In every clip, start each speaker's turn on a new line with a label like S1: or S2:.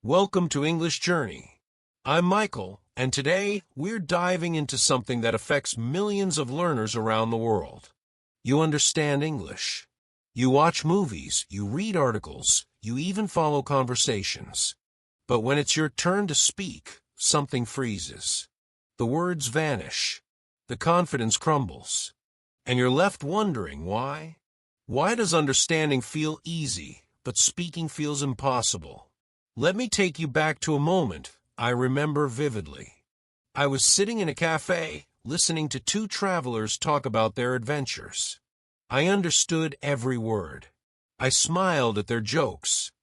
S1: Welcome to English Journey. I'm Michael, and today we're diving into something that affects millions of learners around the world. You understand English. You watch movies, you read articles, you even follow conversations. But when it's your turn to speak, something freezes. The words vanish. The confidence crumbles. And you're left wondering why? Why does understanding feel easy, but speaking feels impossible? Let me take you back to a moment I remember vividly. I was sitting in a cafe, listening to two travelers talk about their adventures. I understood every word. I smiled at their jokes.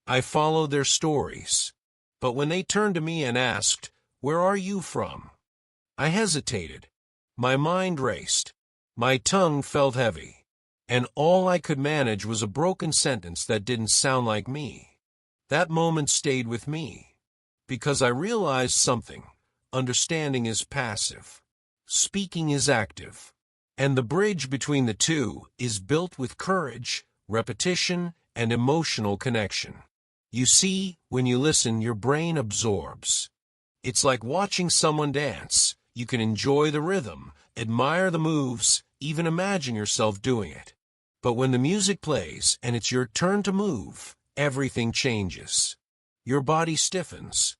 S1: I followed their stories. But when they turned to me and asked, "Where are you from?" I hesitated. My mind raced. My tongue felt heavy. And all I could manage was a broken sentence that didn't sound like me. That moment stayed with me, because I realized something. Understanding is passive. Speaking is active. And the bridge between the two is built with courage, repetition, and emotional connection. You see, when you listen, your brain absorbs. It's like watching someone dance. You can enjoy the rhythm, admire the moves, even imagine yourself doing it. But when the music plays and it's your turn to move, everything changes. Your body stiffens.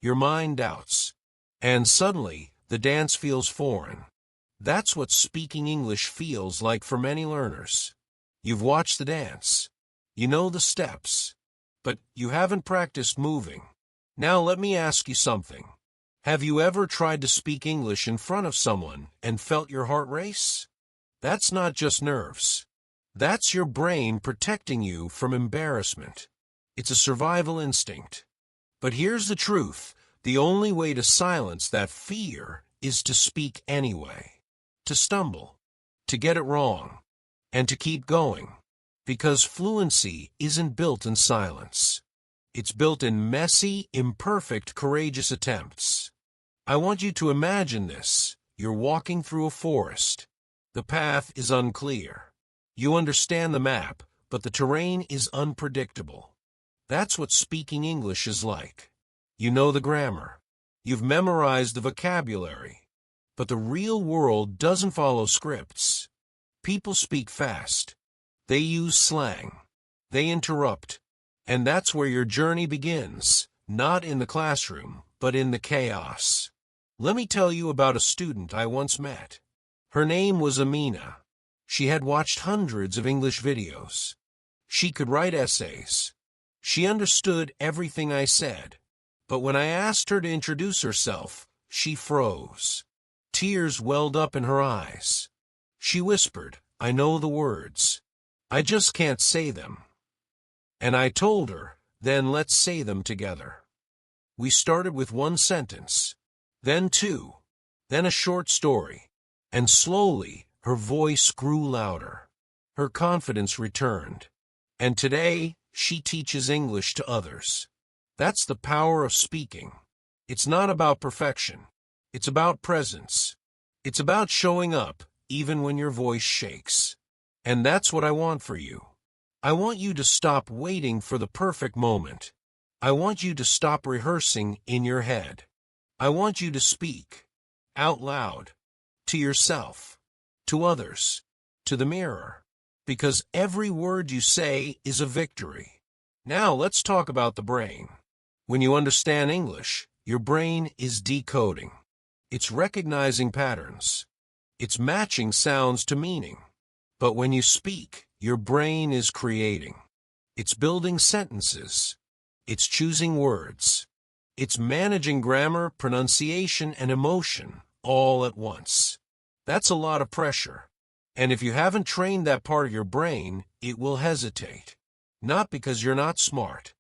S1: Your mind doubts. And suddenly, the dance feels foreign. That's what speaking English feels like for many learners. You've watched the dance. You know the steps. But you haven't practiced moving. Now let me ask you something. Have you ever tried to speak English in front of someone and felt your heart race? That's not just nerves. That's your brain protecting you from embarrassment. It's a survival instinct. But here's the truth. The only way to silence that fear is to speak anyway. To stumble. To get it wrong. And to keep going. Because fluency isn't built in silence. It's built in messy, imperfect, courageous attempts. I want you to imagine this. You're walking through a forest. The path is unclear. You understand the map, but the terrain is unpredictable. That's what speaking English is like. You know the grammar. You've memorized the vocabulary. But the real world doesn't follow scripts. People speak fast. They use slang. They interrupt. And that's where your journey begins, not in the classroom, but in the chaos. Let me tell you about a student I once met. Her name was Amina. She had watched hundreds of English videos. She could write essays. She understood everything I said. But when I asked her to introduce herself, she froze. Tears welled up in her eyes. She whispered, "I know the words. I just can't say them." And I told her, "Then let's say them together." We started with one sentence, then two, then a short story, and slowly her voice grew louder. Her confidence returned. And today, she teaches English to others. That's the power of speaking. It's not about perfection. It's about presence. It's about showing up, even when your voice shakes. And that's what I want for you. I want you to stop waiting for the perfect moment. I want you to stop rehearsing in your head. I want you to speak out loud, to yourself, to others, to the mirror, because every word you say is a victory. Now let's talk about the brain. When you understand English, your brain is decoding. It's recognizing patterns. It's matching sounds to meaning. But when you speak, your brain is creating. It's building sentences. It's choosing words. It's managing grammar, pronunciation, and emotion all at once. That's a lot of pressure. And if you haven't trained that part of your brain, it will hesitate. Not because you're not smart,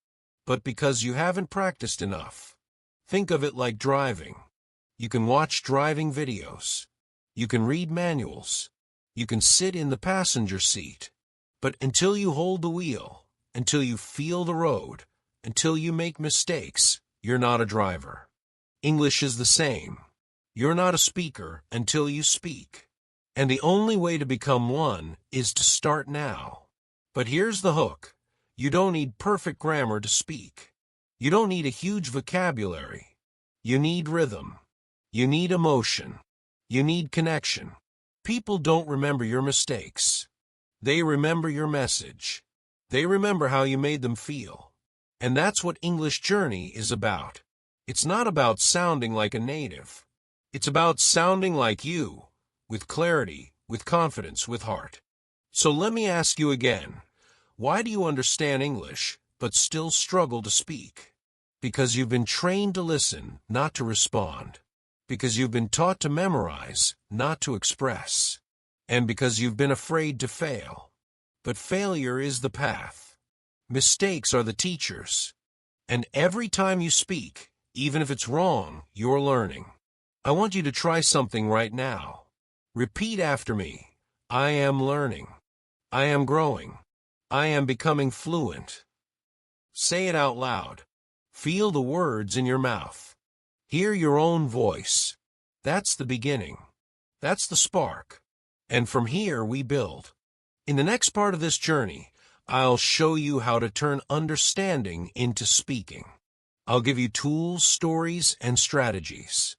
S1: but because you haven't practiced enough. Think of it like driving. You can watch driving videos. You can read manuals. You can sit in the passenger seat. But until you hold the wheel, until you feel the road, until you make mistakes, you're not a driver. English is the same. You're not a speaker until you speak. And the only way to become one is to start now. But here's the hook. You don't need perfect grammar to speak. You don't need a huge vocabulary. You need rhythm. You need emotion. You need connection. People don't remember your mistakes. They remember your message. They remember how you made them feel. And that's what English Journey is about. It's not about sounding like a native. It's about sounding like you, with clarity, with confidence, with heart. So let me ask you again, why do you understand English, but still struggle to speak? Because you've been trained to listen, not to respond. Because you've been taught to memorize, not to express. And because you've been afraid to fail. But failure is the path. Mistakes are the teachers. And every time you speak, even if it's wrong, you're learning. I want you to try something right now. Repeat after me. I am learning. I am growing. I am becoming fluent. Say it out loud. Feel the words in your mouth. Hear your own voice. That's the beginning. That's the spark. And from here we build. In the next part of this journey, I'll show you how to turn understanding into speaking. I'll give you tools, stories, and strategies.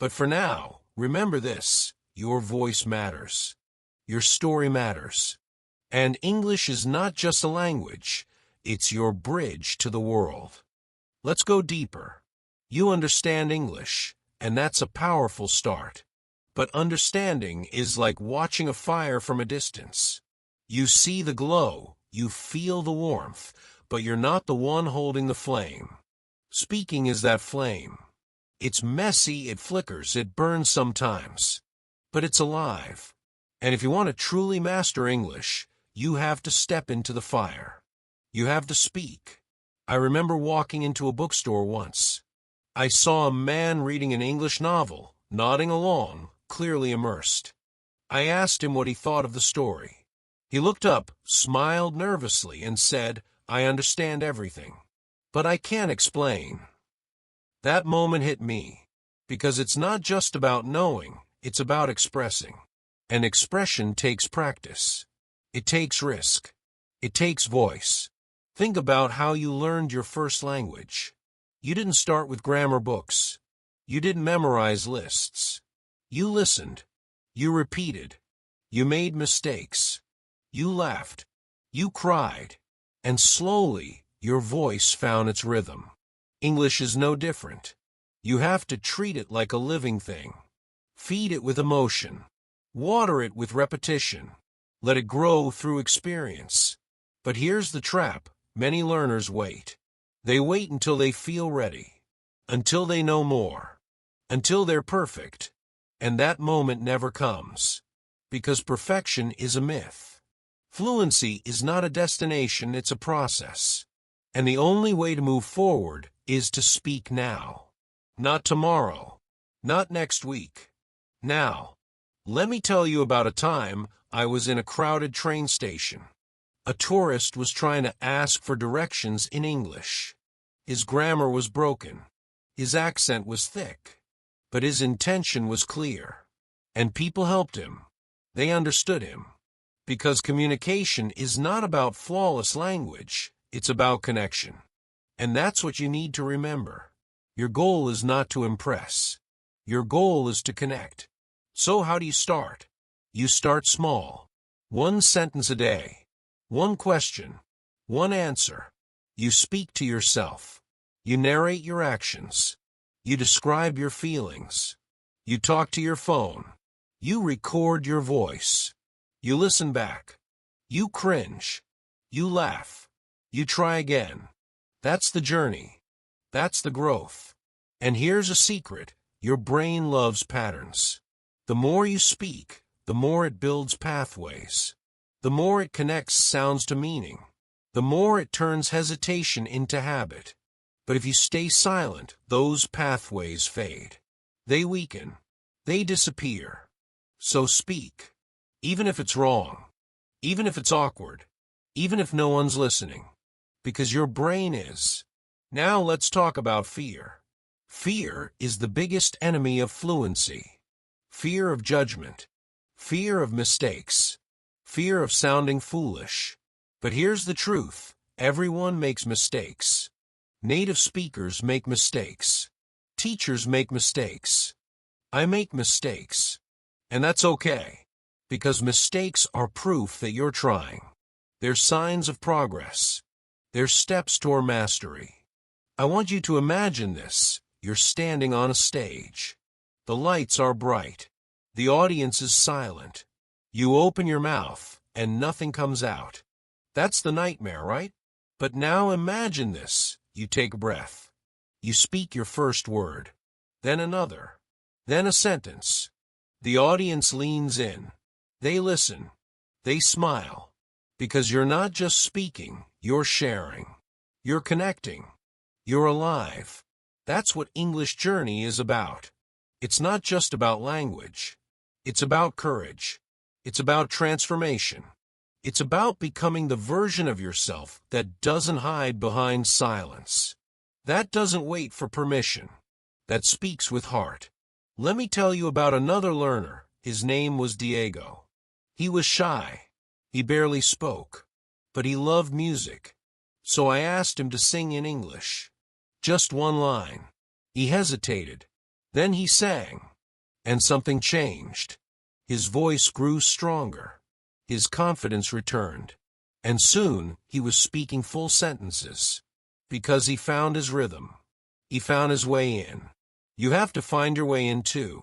S1: But for now, remember this, your voice matters. Your story matters. And English is not just a language, it's your bridge to the world. Let's go deeper. You understand English, and that's a powerful start. But understanding is like watching a fire from a distance. You see the glow, you feel the warmth, but you're not the one holding the flame. Speaking is that flame. It's messy, it flickers, it burns sometimes. But it's alive. And if you want to truly master English, you have to step into the fire. You have to speak. I remember walking into a bookstore once. I saw a man reading an English novel, nodding along, clearly immersed. I asked him what he thought of the story. He looked up, smiled nervously, and said, "I understand everything. But I can't explain." That moment hit me, because it's not just about knowing, it's about expressing. And expression takes practice. It takes risk. It takes voice. Think about how you learned your first language. You didn't start with grammar books. You didn't memorize lists. You listened. You repeated. You made mistakes. You laughed. You cried. And slowly, your voice found its rhythm. English is no different. You have to treat it like a living thing. Feed it with emotion. Water it with repetition. Let it grow through experience. But here's the trap. Many learners wait. They wait until they feel ready. Until they know more. Until they're perfect. And that moment never comes. Because perfection is a myth. Fluency is not a destination, it's a process. And the only way to move forward is to speak now. Not tomorrow. Not next week. Now. Let me tell you about a time I was in a crowded train station. A tourist was trying to ask for directions in English. His grammar was broken. His accent was thick. But his intention was clear. And people helped him. They understood him. Because communication is not about flawless language, it's about connection. And that's what you need to remember. Your goal is not to impress. Your goal is to connect. So how do you start? You start small. One sentence a day. One question. One answer. You speak to yourself. You narrate your actions. You describe your feelings. You talk to your phone. You record your voice. You listen back. You cringe. You laugh. You try again. That's the journey. That's the growth. And here's a secret. Your brain loves patterns. The more you speak, the more it builds pathways. The more it connects sounds to meaning. The more it turns hesitation into habit. But if you stay silent, those pathways fade. They weaken. They disappear. So speak. Even if it's wrong. Even if it's awkward. Even if no one's listening. Because your brain is. Now let's talk about fear. Fear is the biggest enemy of fluency. Fear of judgment. Fear of mistakes. Fear of sounding foolish. But here's the truth. Everyone makes mistakes. Native speakers make mistakes. Teachers make mistakes. I make mistakes. And that's okay, because mistakes are proof that you're trying. They're signs of progress. They're steps toward mastery. I want you to imagine this. You're standing on a stage. The lights are bright. The audience is silent. You open your mouth, and nothing comes out. That's the nightmare, right? But now imagine this. You take a breath. You speak your first word. Then another. Then a sentence. The audience leans in. They listen. They smile. Because you're not just speaking, you're sharing. You're connecting. You're alive. That's what English Journey is about. It's not just about language. It's about courage. It's about transformation. It's about becoming the version of yourself that doesn't hide behind silence. That doesn't wait for permission. That speaks with heart. Let me tell you about another learner. His name was Diego. He was shy. He barely spoke. But he loved music. So I asked him to sing in English. Just one line. He hesitated. Then he sang. And something changed. His voice grew stronger. His confidence returned. And soon he was speaking full sentences. Because he found his rhythm. He found his way in. You have to find your way in too.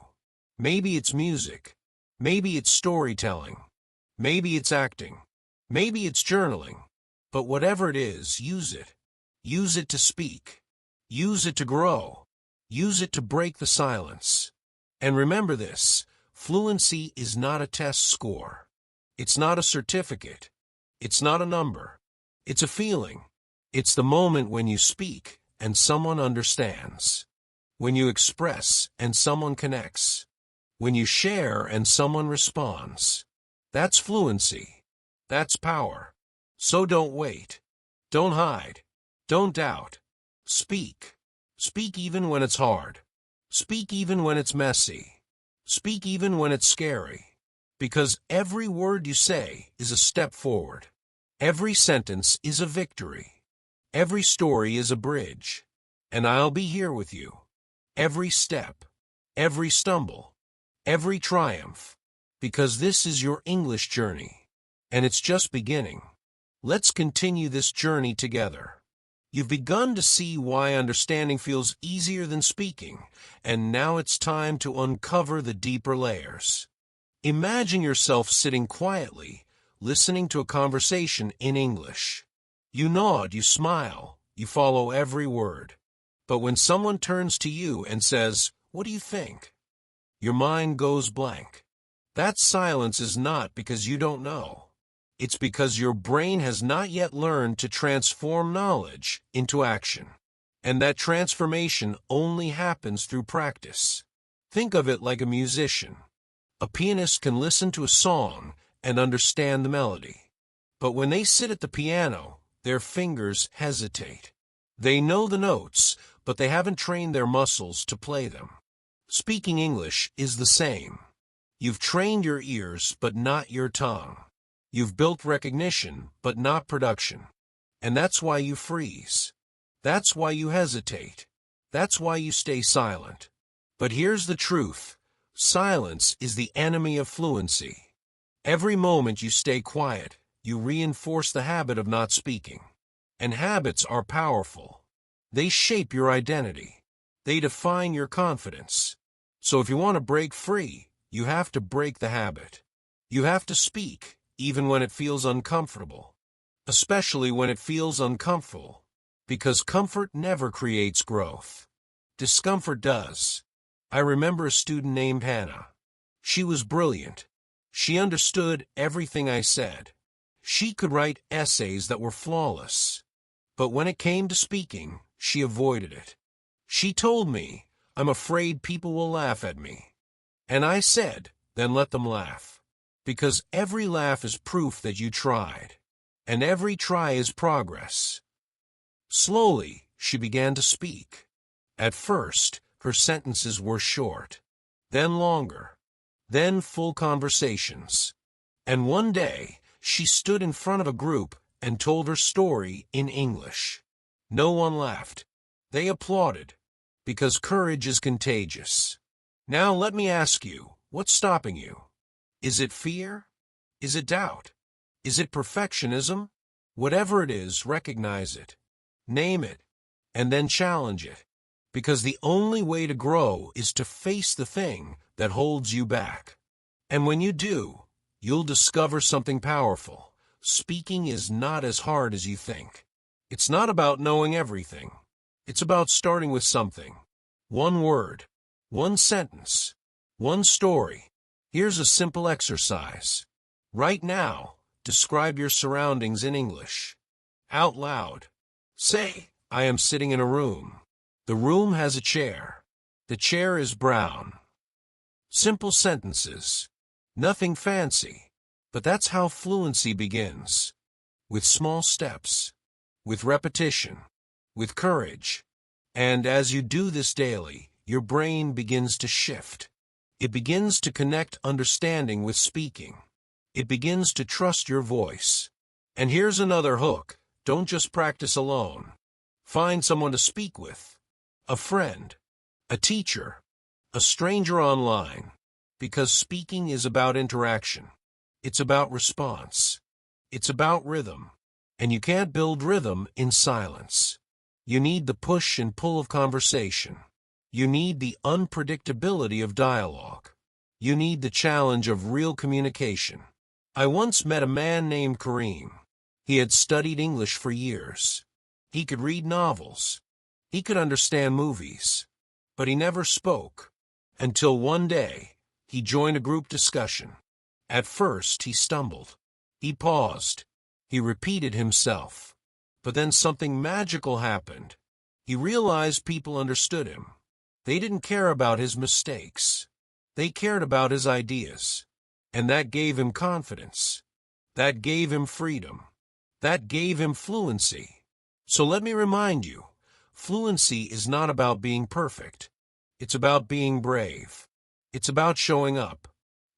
S1: Maybe it's music. Maybe it's storytelling. Maybe it's acting. Maybe it's journaling. But whatever it is, use it. Use it to speak. Use it to grow. Use it to break the silence. And remember this, fluency is not a test score. It's not a certificate. It's not a number. It's a feeling. It's the moment when you speak and someone understands. When you express and someone connects. When you share and someone responds. That's fluency. That's power. So don't wait. Don't hide. Don't doubt. Speak. Speak even when it's hard. Speak even when it's messy. Speak even when it's scary. Because every word you say is a step forward. Every sentence is a victory. Every story is a bridge. And I'll be here with you. Every step. Every stumble. Every triumph. Because this is your English journey. And it's just beginning. Let's continue this journey together. You've begun to see why understanding feels easier than speaking, and now it's time to uncover the deeper layers. Imagine yourself sitting quietly, listening to a conversation in English. You nod, you smile, you follow every word. But when someone turns to you and says, "What do you think?" your mind goes blank. That silence is not because you don't know. It's because your brain has not yet learned to transform knowledge into action. And that transformation only happens through practice. Think of it like a musician. A pianist can listen to a song and understand the melody. But when they sit at the piano, their fingers hesitate. They know the notes, but they haven't trained their muscles to play them. Speaking English is the same. You've trained your ears, but not your tongue. You've built recognition, but not production. And that's why you freeze. That's why you hesitate. That's why you stay silent. But here's the truth. Silence is the enemy of fluency. Every moment you stay quiet, you reinforce the habit of not speaking. And habits are powerful. They shape your identity. They define your confidence. So if you want to break free, you have to break the habit. You have to speak, even when it feels uncomfortable. Especially when it feels uncomfortable. Because comfort never creates growth. Discomfort does. I remember a student named Hannah. She was brilliant. She understood everything I said. She could write essays that were flawless. But when it came to speaking, she avoided it. She told me, "I'm afraid people will laugh at me." And I said, "Then let them laugh." Because every laugh is proof that you tried. And every try is progress. Slowly, she began to speak. At first, her sentences were short. Then longer. Then full conversations. And one day, she stood in front of a group and told her story in English. No one laughed. They applauded, because courage is contagious. Now let me ask you, what's stopping you? Is it fear? Is it doubt? Is it perfectionism? Whatever it is, recognize it. Name it, and then challenge it. Because the only way to grow is to face the thing that holds you back. And when you do, you'll discover something powerful. Speaking is not as hard as you think. It's not about knowing everything. It's about starting with something. One word, one sentence, one story. Here's a simple exercise. Right now, describe your surroundings in English. Out loud. Say, I am sitting in a room. The room has a chair. The chair is brown. Simple sentences. Nothing fancy. But that's how fluency begins. With small steps. With repetition. With courage. And as you do this daily, your brain begins to shift. It begins to connect understanding with speaking. It begins to trust your voice. And here's another hook. Don't just practice alone. Find someone to speak with. A friend. A teacher. A stranger online. Because speaking is about interaction. It's about response. It's about rhythm. And you can't build rhythm in silence. You need the push and pull of conversation. You need the unpredictability of dialogue. You need the challenge of real communication. I once met a man named Kareem. He had studied English for years. He could read novels. He could understand movies. But he never spoke. Until one day, he joined a group discussion. At first, he stumbled. He paused. He repeated himself. But then something magical happened. He realized people understood him. They didn't care about his mistakes. They cared about his ideas. And that gave him confidence. That gave him freedom. That gave him fluency. So let me remind you, fluency is not about being perfect. It's about being brave. It's about showing up.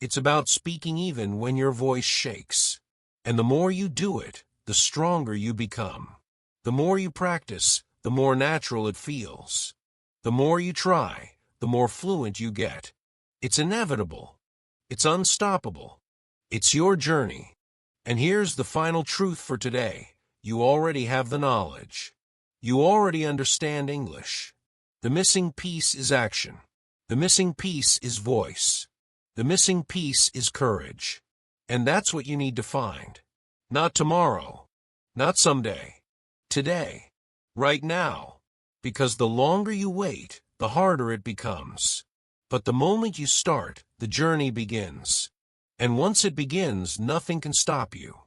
S1: It's about speaking even when your voice shakes. And the more you do it, the stronger you become. The more you practice, the more natural it feels. The more you try, the more fluent you get. It's inevitable. It's unstoppable. It's your journey. And here's the final truth for today. You already have the knowledge. You already understand English. The missing piece is action. The missing piece is voice. The missing piece is courage. And that's what you need to find. Not tomorrow. Not someday. Today. Right now. Because the longer you wait, the harder it becomes. But the moment you start, the journey begins. And once it begins, nothing can stop you.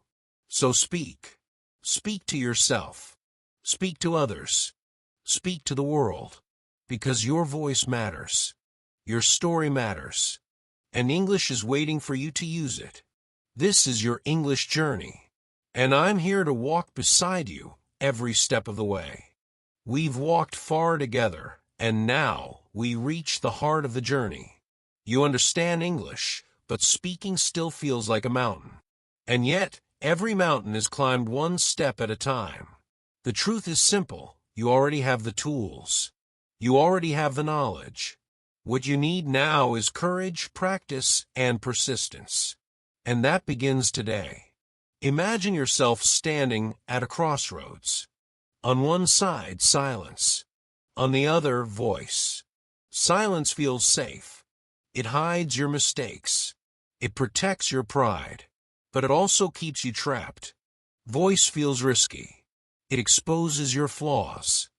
S1: So speak. Speak to yourself. Speak to others. Speak to the world. Because your voice matters. Your story matters. And English is waiting for you to use it. This is your English journey. And I'm here to walk beside you every step of the way. We've walked far together, and now we reach the heart of the journey. You understand English, but speaking still feels like a mountain. And yet, every mountain is climbed one step at a time. The truth is simple. You already have the tools. You already have the knowledge. What you need now is courage, practice, and persistence. And that begins today. Imagine yourself standing at a crossroads. On one side, silence. On the other, voice. Silence feels safe. It hides your mistakes. It protects your pride. But it also keeps you trapped. Voice feels risky. It exposes your flaws.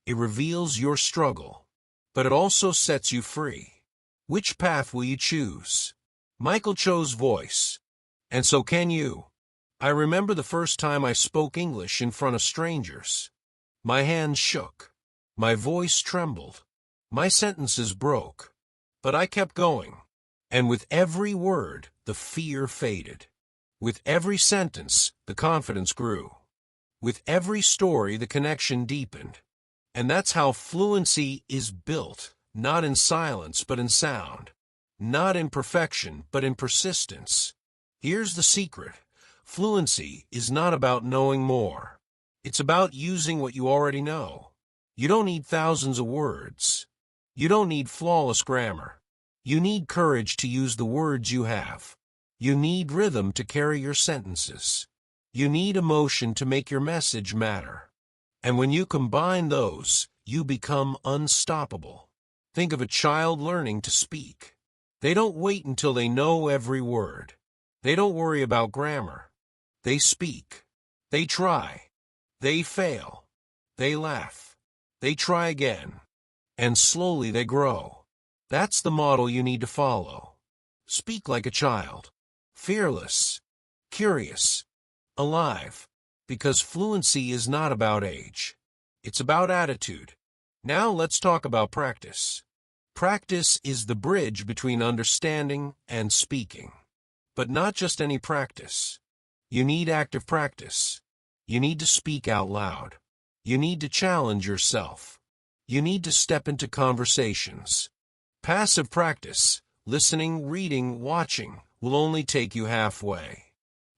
S1: It reveals your struggle. But it also sets you free. Which path will you choose? Michael chose voice. And so can you. I remember the first time I spoke English in front of strangers. My hands shook. My voice trembled. My sentences broke. But I kept going. And with every word, the fear faded. With every sentence, the confidence grew. With every story, the connection deepened. And that's how fluency is built, not in silence, but in sound. Not in perfection, but in persistence. Here's the secret. Fluency is not about knowing more. It's about using what you already know. You don't need thousands of words. You don't need flawless grammar. You need courage to use the words you have. You need rhythm to carry your sentences. You need emotion to make your message matter. And when you combine those, you become unstoppable. Think of a child learning to speak. They don't wait until they know every word. They don't worry about grammar. They speak. They try. They fail. They laugh. They try again. And slowly they grow. That's the model you need to follow. Speak like a child. Fearless. Curious. Alive. Because fluency is not about age. It's about attitude. Now let's talk about practice. Practice is the bridge between understanding and speaking. But not just any practice. You need active practice. You need to speak out loud. You need to challenge yourself. You need to step into conversations. Passive practice, listening, reading, watching, will only take you halfway.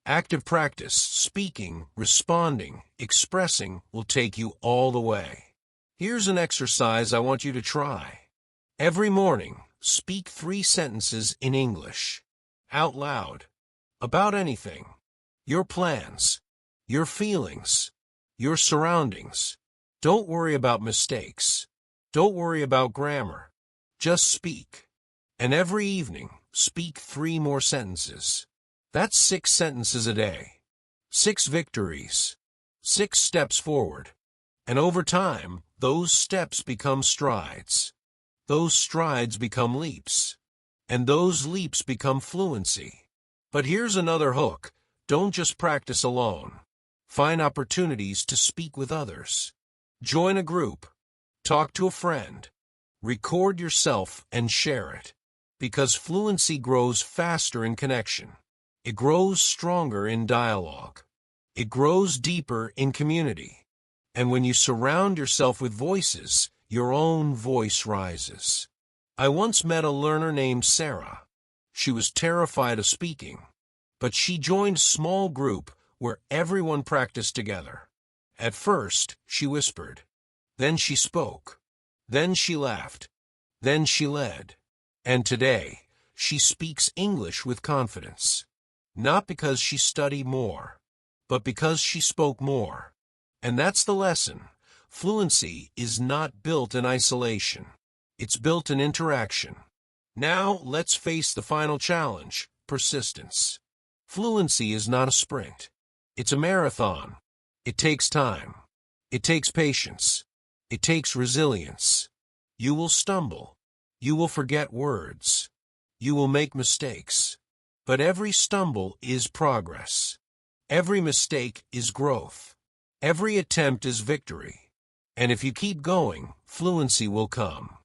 S1: Active practice, speaking, responding, expressing, will take you all the way. Here's an exercise I want you to try. Every morning, speak 3 sentences in English, out loud, about anything. Your plans, your feelings, your surroundings. Don't worry about mistakes. Don't worry about grammar. Just speak. And every evening, speak 3 more sentences. That's 6 sentences a day. 6 victories. 6 steps forward. And over time, those steps become strides. Those strides become leaps. And those leaps become fluency. But here's another hook. Don't just practice alone. Find opportunities to speak with others. Join a group. Talk to a friend. Record yourself and share it. Because fluency grows faster in connection. It grows stronger in dialogue. It grows deeper in community. And when you surround yourself with voices, your own voice rises. I once met a learner named Sarah. She was terrified of speaking, but she joined a small group where everyone practiced together. At first, she whispered. Then she spoke. Then she laughed. Then she led. And today, she speaks English with confidence. Not because she studied more, but because she spoke more. And that's the lesson. Fluency is not built in isolation. It's built in interaction. Now, let's face the final challenge, persistence. Fluency is not a sprint. It's a marathon. It takes time. It takes patience. It takes resilience. You will stumble. You will forget words. You will make mistakes. But every stumble is progress. Every mistake is growth. Every attempt is victory. And if you keep going, fluency will come.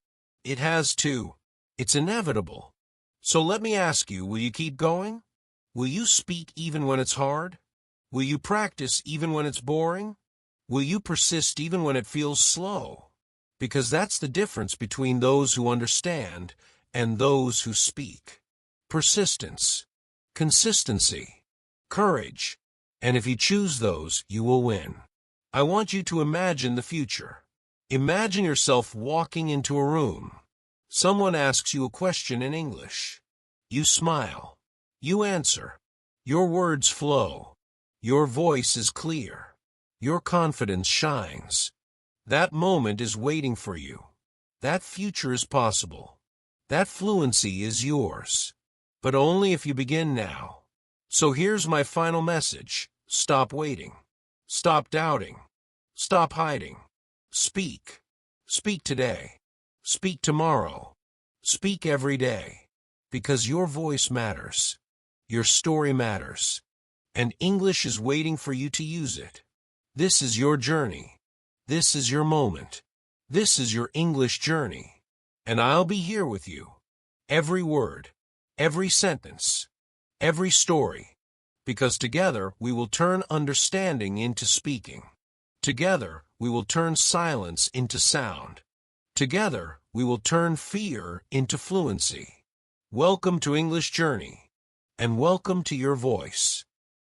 S1: It has to. It's inevitable. So let me ask you, will you keep going? Will you speak even when it's hard? Will you practice even when it's boring? Will you persist even when it feels slow? Because that's the difference between those who understand and those who speak. Persistence, consistency, courage. And if you choose those, you will win. I want you to imagine the future. Imagine yourself walking into a room. Someone asks you a question in English. You smile. You answer. Your words flow. Your voice is clear. Your confidence shines. That moment is waiting for you. That future is possible. That fluency is yours. But only if you begin now. So here's my final message. Stop waiting. Stop doubting. Stop hiding. Speak. Speak today. Speak tomorrow. Speak every day. Because your voice matters. Your story matters. And English is waiting for you to use it. This is your journey. This is your moment. This is your English journey. And I'll be here with you. Every word. Every sentence. Every story. Because together we will turn understanding into speaking. Together we will turn silence into sound. Together we will turn fear into fluency. Welcome to English Journey. And welcome to your voice.